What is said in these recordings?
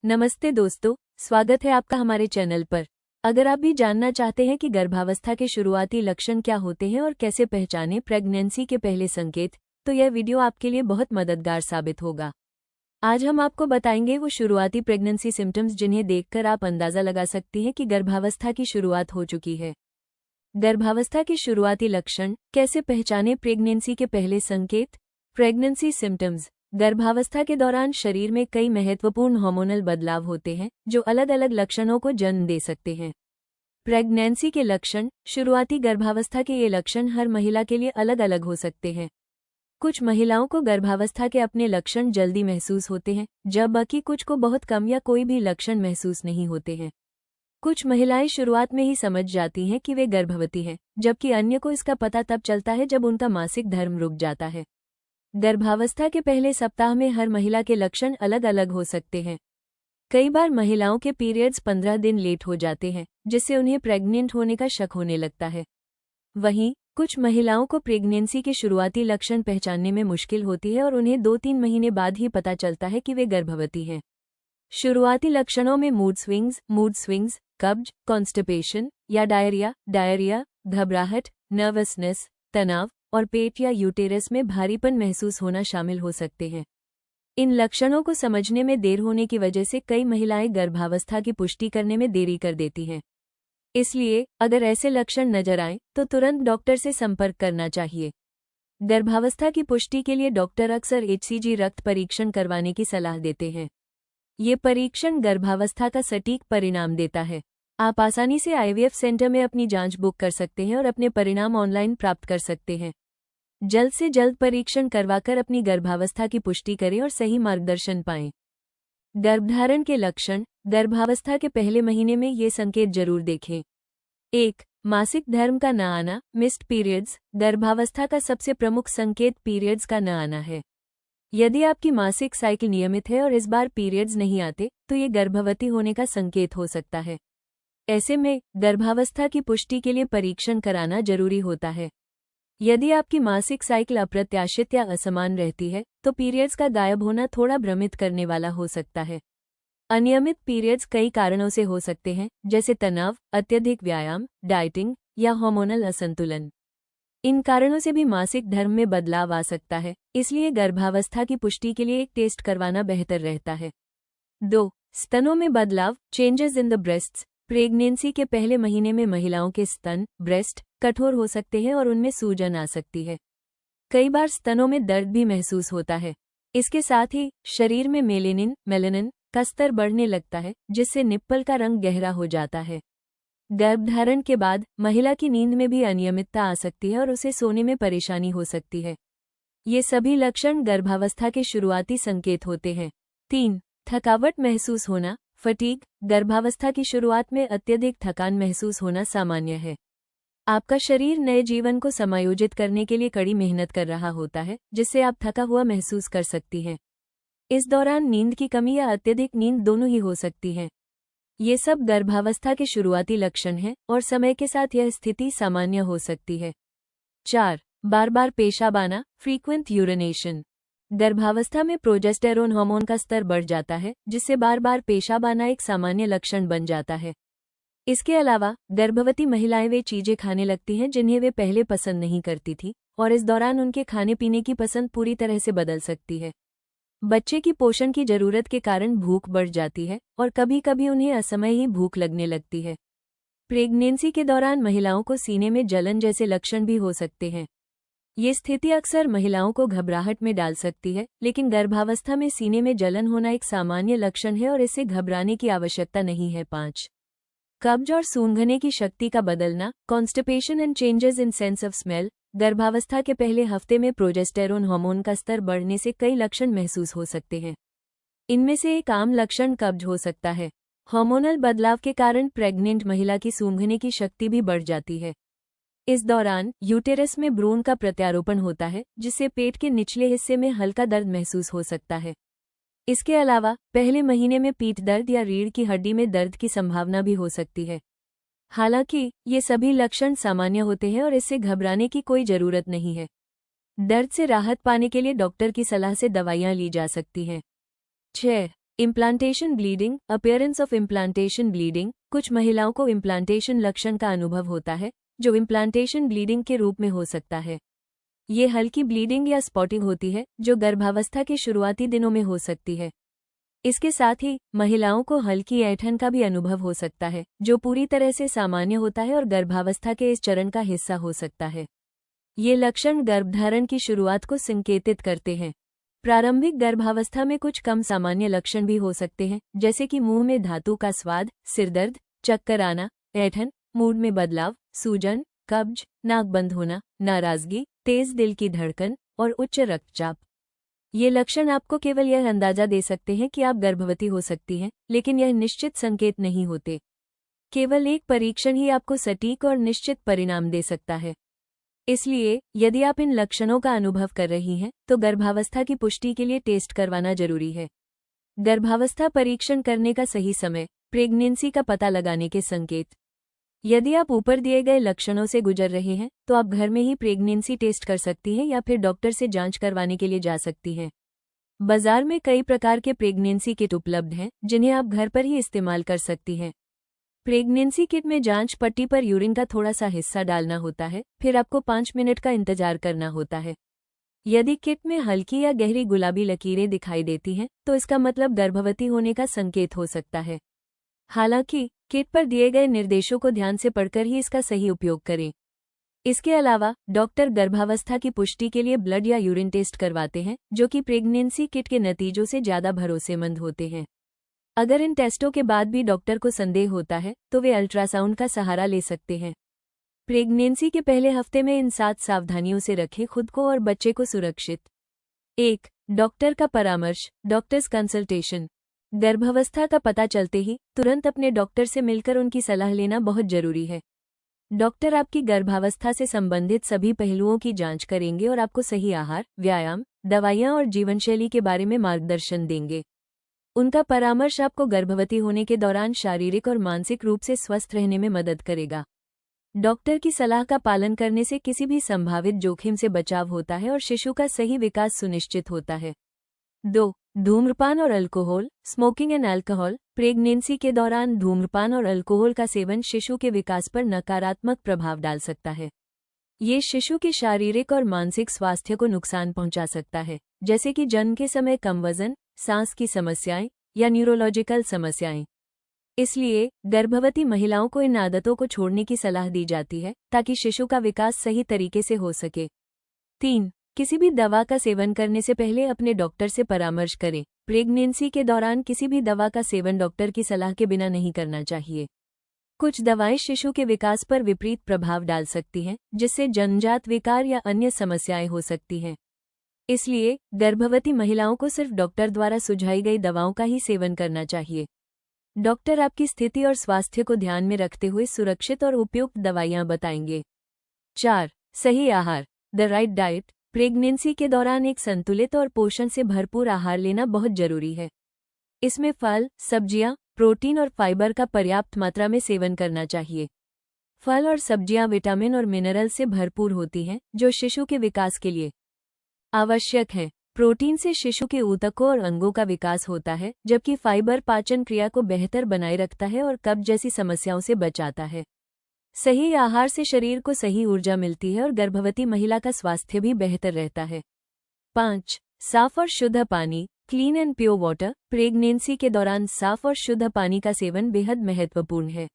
नमस्ते दोस्तों, स्वागत है आपका हमारे चैनल पर। अगर आप भी जानना चाहते हैं कि गर्भावस्था के शुरुआती लक्षण क्या होते हैं और कैसे पहचानें प्रेगनेंसी के पहले संकेत, तो यह वीडियो आपके लिए बहुत मददगार साबित होगा। आज हम आपको बताएंगे वो शुरुआती प्रेगनेंसी सिम्टम्स जिन्हें देखकर आप अंदाजा लगा सकती हैं कि गर्भावस्था की शुरुआत हो चुकी है। गर्भावस्था के शुरुआती लक्षण कैसे पहचानें प्रेगनेंसी के पहले संकेत। Pregnancy symptoms. गर्भावस्था के दौरान शरीर में कई महत्वपूर्ण हार्मोनल बदलाव होते हैं जो अलग अलग लक्षणों को जन्म दे सकते हैं। प्रेगनेंसी के लक्षण। शुरुआती गर्भावस्था के ये लक्षण हर महिला के लिए अलग अलग हो सकते हैं। कुछ महिलाओं को गर्भावस्था के अपने लक्षण जल्दी महसूस होते हैं, जबकि कुछ को बहुत कम या कोई भी लक्षण महसूस नहीं होते हैं। कुछ महिलाएं शुरुआत में ही समझ जाती हैं कि वे गर्भवती हैं, जबकि अन्य को इसका पता तब चलता है जब उनका मासिक धर्म रुक जाता है। गर्भावस्था के पहले सप्ताह में हर महिला के लक्षण अलग अलग हो सकते हैं। कई बार महिलाओं के पीरियड्स 15 दिन लेट हो जाते हैं, जिससे उन्हें प्रेग्नेंट होने का शक होने लगता है। वहीं कुछ महिलाओं को प्रेगनेंसी के शुरुआती लक्षण पहचानने में मुश्किल होती है और उन्हें 2-3 महीने बाद ही पता चलता है कि वे गर्भवती हैं। शुरुआती लक्षणों में मूड स्विंग्स, कब्ज, कॉन्स्टिपेशन या डायरिया, घबराहट, नर्वसनेस, तनाव और पेट या यूटेरस में भारीपन महसूस होना शामिल हो सकते हैं। इन लक्षणों को समझने में देर होने की वजह से कई महिलाएं गर्भावस्था की पुष्टि करने में देरी कर देती हैं। इसलिए अगर ऐसे लक्षण नजर आएं तो तुरंत डॉक्टर से संपर्क करना चाहिए। गर्भावस्था की पुष्टि के लिए डॉक्टर अक्सर HCG रक्त परीक्षण करवाने की सलाह देते हैं। ये परीक्षण गर्भावस्था का सटीक परिणाम देता है। आप आसानी से IVF सेंटर में अपनी जांच बुक कर सकते हैं और अपने परिणाम ऑनलाइन प्राप्त कर सकते हैं। जल्द से जल्द परीक्षण करवाकर अपनी गर्भावस्था की पुष्टि करें और सही मार्गदर्शन पाएं। गर्भधारण के लक्षण। गर्भावस्था के पहले महीने में ये संकेत जरूर देखें। 1. मासिक धर्म का न आना, मिस्ड पीरियड्स। गर्भावस्था का सबसे प्रमुख संकेत पीरियड्स का न आना है। यदि आपकी मासिक साइकिल नियमित है और इस बार पीरियड्स नहीं आते, तो ये गर्भवती होने का संकेत हो सकता है। ऐसे में गर्भावस्था की पुष्टि के लिए परीक्षण कराना जरूरी होता है। यदि आपकी मासिक साइकिल अप्रत्याशित या असमान रहती है, तो पीरियड्स का गायब होना थोड़ा भ्रमित करने वाला हो सकता है। अनियमित पीरियड्स कई कारणों से हो सकते हैं, जैसे तनाव, अत्यधिक व्यायाम, डाइटिंग या हार्मोनल असंतुलन। इन कारणों से भी मासिक धर्म में बदलाव आ सकता है, इसलिए गर्भावस्था की पुष्टि के लिए एक टेस्ट करवाना बेहतर रहता है। 2. स्तनों में बदलाव, changes in the breasts. Pregnancy के पहले महीने में महिलाओं के स्तन, ब्रेस्ट, कठोर हो सकते हैं और उनमें सूजन आ सकती है। कई बार स्तनों में दर्द भी महसूस होता है। इसके साथ ही शरीर में मेलेनिन का स्तर बढ़ने लगता है, जिससे निप्पल का रंग गहरा हो जाता है। गर्भधारण के बाद महिला की नींद में भी अनियमितता आ सकती है और उसे सोने में परेशानी हो सकती है। ये सभी लक्षण गर्भावस्था के शुरुआती संकेत होते हैं। 3. थकावट महसूस होना, फटीग। गर्भावस्था की शुरुआत में अत्यधिक थकान महसूस होना सामान्य है। आपका शरीर नए जीवन को समायोजित करने के लिए कड़ी मेहनत कर रहा होता है, जिससे आप थका हुआ महसूस कर सकती हैं। इस दौरान नींद की कमी या अत्यधिक नींद दोनों ही हो सकती है। ये सब गर्भावस्था के शुरुआती लक्षण हैं और समय के साथ यह स्थिति सामान्य हो सकती है। 4. बार-बार पेशाब आना, फ्रीक्वेंट यूरिनेशन। गर्भावस्था में प्रोजेस्टेरोन हार्मोन का स्तर बढ़ जाता है, जिससे बार-बार पेशाब आना एक सामान्य लक्षण बन जाता है। इसके अलावा गर्भवती महिलाएं वे चीजें खाने लगती हैं जिन्हें वे पहले पसंद नहीं करती थी, और इस दौरान उनके खाने पीने की पसंद पूरी तरह से बदल सकती है। बच्चे की पोषण की जरूरत के कारण भूख बढ़ जाती है और कभी कभी उन्हें असमय ही भूख लगने लगती है। प्रेगनेंसी के दौरान महिलाओं को सीने में जलन जैसे लक्षण भी हो सकते हैं। ये स्थिति अक्सर महिलाओं को घबराहट में डाल सकती है, लेकिन गर्भावस्था में सीने में जलन होना एक सामान्य लक्षण है और इससे घबराने की आवश्यकता नहीं है। 5. कब्ज और सूंघने की शक्ति का बदलना, constipation and changes in sense of smell. गर्भावस्था के पहले हफ्ते में प्रोजेस्टेरोन हार्मोन का स्तर बढ़ने से कई लक्षण महसूस हो सकते हैं। इनमें से एक आम लक्षण कब्ज हो सकता है। हार्मोनल बदलाव के कारण प्रेग्नेंट महिला की सूंघने की शक्ति भी बढ़ जाती है। इस दौरान यूटेरस में भ्रूण का प्रत्यारोपण होता है, जिससे पेट के निचले हिस्से में हल्का दर्द महसूस हो सकता है। इसके अलावा पहले महीने में पीठ दर्द या रीढ़ की हड्डी में दर्द की संभावना भी हो सकती है। हालांकि ये सभी लक्षण सामान्य होते हैं और इससे घबराने की कोई जरूरत नहीं है। दर्द से राहत पाने के लिए डॉक्टर की सलाह से दवाइयां ली जा सकती हैं। 6. Implantation bleeding, appearance of implantation bleeding. कुछ महिलाओं को इम्प्लांटेशन लक्षण का अनुभव होता है, जो इम्प्लांटेशन ब्लीडिंग के रूप में हो सकता है। ये हल्की ब्लीडिंग या स्पॉटिंग होती है, जो गर्भावस्था के शुरुआती दिनों में हो सकती है। इसके साथ ही महिलाओं को हल्की ऐंठन का भी अनुभव हो सकता है, जो पूरी तरह से सामान्य होता है और गर्भावस्था के इस चरण का हिस्सा हो सकता है। ये लक्षण गर्भधारण की शुरुआत को संकेतित करते हैं। प्रारंभिक गर्भावस्था में कुछ कम सामान्य लक्षण भी हो सकते हैं, जैसे कि मुंह में धातु का स्वाद, सिरदर्द, चक्कर आना, ऐंठन, मूड में बदलाव, सूजन, कब्ज, नाक बंद होना, नाराजगी, तेज दिल की धड़कन और उच्च रक्तचाप। ये लक्षण आपको केवल यह अंदाजा दे सकते हैं कि आप गर्भवती हो सकती हैं, लेकिन यह निश्चित संकेत नहीं होते। केवल एक परीक्षण ही आपको सटीक और निश्चित परिणाम दे सकता है। इसलिए यदि आप इन लक्षणों का अनुभव कर रही हैं, तो गर्भावस्था की पुष्टि के लिए टेस्ट करवाना जरूरी है। गर्भावस्था परीक्षण करने का सही समय, प्रेगनेंसी का पता लगाने के संकेत। यदि आप ऊपर दिए गए लक्षणों से गुजर रहे हैं, तो आप घर में ही प्रेगनेंसी टेस्ट कर सकती हैं या फिर डॉक्टर से जांच करवाने के लिए जा सकती हैं। बाजार में कई प्रकार के प्रेगनेंसी किट उपलब्ध हैं, जिन्हें आप घर पर ही इस्तेमाल कर सकती हैं। प्रेगनेंसी किट में जांच पट्टी पर यूरिन का थोड़ा सा हिस्सा डालना होता है, फिर आपको 5 मिनट का इंतजार करना होता है। यदि किट में हल्की या गहरी गुलाबी लकीरें दिखाई देती हैं, तो इसका मतलब गर्भवती होने का संकेत हो सकता है। हालांकि किट पर दिए गए निर्देशों को ध्यान से पढ़कर ही इसका सही उपयोग करें। इसके अलावा डॉक्टर गर्भावस्था की पुष्टि के लिए ब्लड या यूरिन टेस्ट करवाते हैं, जो कि प्रेगनेंसी किट के नतीजों से ज्यादा भरोसेमंद होते हैं। अगर इन टेस्टों के बाद भी डॉक्टर को संदेह होता है, तो वे अल्ट्रासाउंड का सहारा ले सकते हैं। प्रेगनेंसी के पहले हफ्ते में इन 7 सावधानियों से रखें खुद को और बच्चे को सुरक्षित। 1. डॉक्टर का परामर्श, डॉक्टर्स कंसल्टेशन। गर्भावस्था का पता चलते ही तुरंत अपने डॉक्टर से मिलकर उनकी सलाह लेना बहुत जरूरी है। डॉक्टर आपकी गर्भावस्था से संबंधित सभी पहलुओं की जांच करेंगे और आपको सही आहार, व्यायाम, दवाइयां और जीवनशैली के बारे में मार्गदर्शन देंगे। उनका परामर्श आपको गर्भवती होने के दौरान शारीरिक और मानसिक रूप से स्वस्थ रहने में मदद करेगा। डॉक्टर की सलाह का पालन करने से किसी भी संभावित जोखिम से बचाव होता है और शिशु का सही विकास सुनिश्चित होता है। 2. धूम्रपान और alcohol, smoking and alcohol. Pregnancy के दौरान धूम्रपान और अल्कोहल का सेवन शिशु के विकास पर नकारात्मक प्रभाव डाल सकता है। ये शिशु के शारीरिक और मानसिक स्वास्थ्य को नुकसान पहुंचा सकता है, जैसे कि जन्म के समय कम वजन, सांस की समस्याएं या न्यूरोलॉजिकल समस्याएं। इसलिए गर्भवती महिलाओं को इन आदतों को छोड़ने की सलाह दी जाती है, ताकि शिशु का विकास सही तरीके से हो सके। 3. किसी भी दवा का सेवन करने से पहले अपने डॉक्टर से परामर्श करें। प्रेगनेंसी के दौरान किसी भी दवा का सेवन डॉक्टर की सलाह के बिना नहीं करना चाहिए। कुछ दवाएं शिशु के विकास पर विपरीत प्रभाव डाल सकती हैं, जिससे जन्मजात विकार या अन्य समस्याएं हो सकती हैं। इसलिए गर्भवती महिलाओं को सिर्फ डॉक्टर द्वारा सुझाई गई दवाओं का ही सेवन करना चाहिए। डॉक्टर आपकी स्थिति और स्वास्थ्य को ध्यान में रखते हुए सुरक्षित और उपयुक्त दवाइयां बताएंगे। 4. सही आहार, द राइट डाइट। प्रेगनेंसी के दौरान एक संतुलित और पोषण से भरपूर आहार लेना बहुत जरूरी है। इसमें फल, सब्जियां, प्रोटीन और फाइबर का पर्याप्त मात्रा में सेवन करना चाहिए। फल और सब्जियां विटामिन और मिनरल से भरपूर होती हैं, जो शिशु के विकास के लिए आवश्यक है। प्रोटीन से शिशु के ऊतकों और अंगों का विकास होता है, जबकि फाइबर पाचन क्रिया को बेहतर बनाए रखता है और कब्ज जैसी समस्याओं से बचाता है। सही आहार से शरीर को सही ऊर्जा मिलती है और गर्भवती महिला का स्वास्थ्य भी बेहतर रहता है। 5. साफ और शुद्ध पानी, clean and pure water. Pregnancy के दौरान साफ और शुद्ध पानी का सेवन बेहद महत्वपूर्ण है।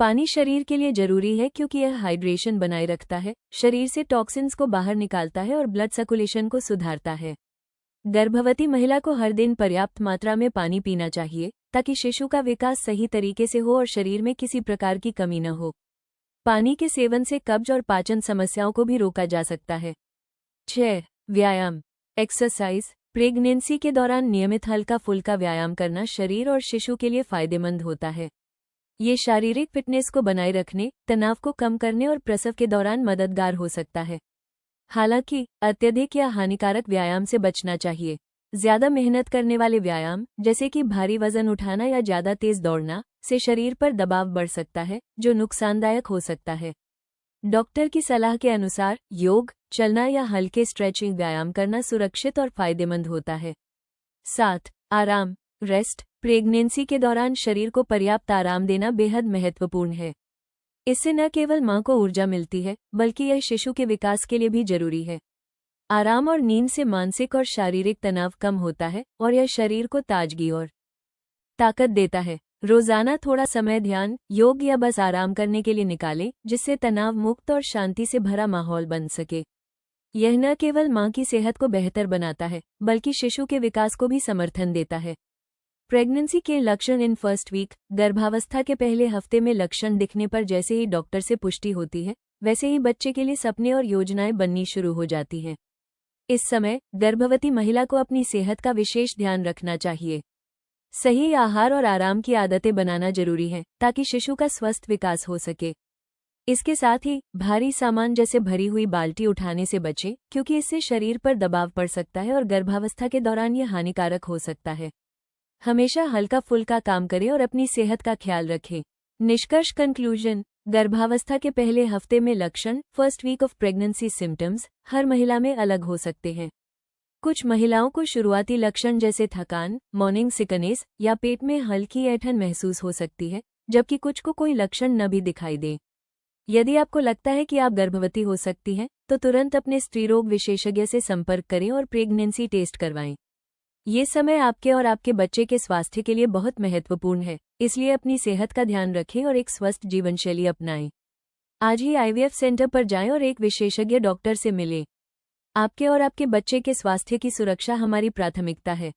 पानी शरीर के लिए जरूरी है क्योंकि यह हाइड्रेशन बनाए रखता है, शरीर से टॉक्सिन्स को बाहर निकालता है और ब्लड सर्कुलेशन को सुधारता है। गर्भवती महिला को हर दिन पर्याप्त मात्रा में पानी पीना चाहिए, ताकि शिशु का विकास सही तरीके से हो और शरीर में किसी प्रकार की कमी न हो। पानी के सेवन से कब्ज और पाचन समस्याओं को भी रोका जा सकता है। 6. व्यायाम, एक्सरसाइज। प्रेगनेंसी के दौरान नियमित हल्का फुल्का व्यायाम करना शरीर और शिशु के लिए फायदेमंद होता है। ये शारीरिक फिटनेस को बनाए रखने, तनाव को कम करने और प्रसव के दौरान मददगार हो सकता है। हालांकि अत्यधिक या हानिकारक व्यायाम से बचना चाहिए। ज्यादा मेहनत करने वाले व्यायाम, जैसे कि भारी वजन उठाना या ज्यादा तेज दौड़ना, से शरीर पर दबाव बढ़ सकता है, जो नुकसानदायक हो सकता है। डॉक्टर की सलाह के अनुसार योग, चलना या हल्के स्ट्रेचिंग व्यायाम करना सुरक्षित और फायदेमंद होता है। 7. आराम, रेस्ट। प्रेगनेंसी के दौरान शरीर को पर्याप्त आराम देना बेहद महत्वपूर्ण है। इससे न केवल मां को ऊर्जा मिलती है, बल्कि यह शिशु के विकास के लिए भी जरूरी है। आराम और नींद से मानसिक और शारीरिक तनाव कम होता है और यह शरीर को ताजगी और ताकत देता है। रोजाना थोड़ा समय ध्यान, योग या बस आराम करने के लिए निकालें, जिससे तनाव मुक्त और शांति से भरा माहौल बन सके। यह न केवल मां की सेहत को बेहतर बनाता है, बल्कि शिशु के विकास को भी समर्थन देता है। प्रेगनेंसी के लक्षण इन फर्स्ट वीक। गर्भावस्था के पहले हफ्ते में लक्षण दिखने पर जैसे ही डॉक्टर से पुष्टि होती है, वैसे ही बच्चे के लिए सपने और योजनाएं बननी शुरू हो जाती हैं। इस समय गर्भवती महिला को अपनी सेहत का विशेष ध्यान रखना चाहिए। सही आहार और आराम की आदतें बनाना जरूरी है, ताकि शिशु का स्वस्थ विकास हो सके। इसके साथ ही भारी सामान जैसे भरी हुई बाल्टी उठाने से बचें, क्योंकि इससे शरीर पर दबाव पड़ सकता है और गर्भावस्था के दौरान यह हानिकारक हो सकता है। हमेशा हल्का फुल्का काम करें और अपनी सेहत का ख्याल रखें। निष्कर्ष कंक्लूजन। गर्भावस्था के पहले हफ्ते में लक्षण, first week of pregnancy symptoms, हर महिला में अलग हो सकते हैं। कुछ महिलाओं को शुरुआती लक्षण जैसे थकान, मॉर्निंग सिकनेस या पेट में हल्की ऐंठन महसूस हो सकती है, जबकि कुछ को कोई लक्षण न भी दिखाई दे। यदि आपको लगता है कि आप गर्भवती हो सकती हैं, तो तुरंत अपने स्त्रीरोग विशेषज्ञ से संपर्क करें और प्रेगनेंसी टेस्ट करवाएं। ये समय आपके और आपके बच्चे के स्वास्थ्य के लिए बहुत महत्वपूर्ण है, इसलिए अपनी सेहत का ध्यान रखें और एक स्वस्थ जीवनशैली अपनाएं। आज ही IVF सेंटर पर जाएं और एक विशेषज्ञ डॉक्टर से मिलें। आपके और आपके बच्चे के स्वास्थ्य की सुरक्षा हमारी प्राथमिकता है।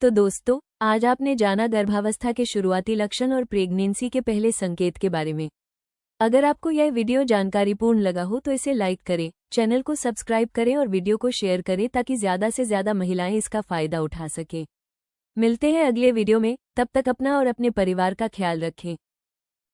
तो दोस्तों, आज आपने जाना गर्भावस्था के शुरुआती लक्षण और प्रेगनेंसी के पहले संकेत के बारे में। अगर आपको यह वीडियो जानकारीपूर्ण लगा हो तो इसे लाइक करें, चैनल को सब्सक्राइब करें और वीडियो को शेयर करें ताकि ज़्यादा से ज़्यादा महिलाएं इसका फ़ायदा उठा सकें। मिलते हैं अगले वीडियो में, तब तक अपना और अपने परिवार का ख्याल रखें।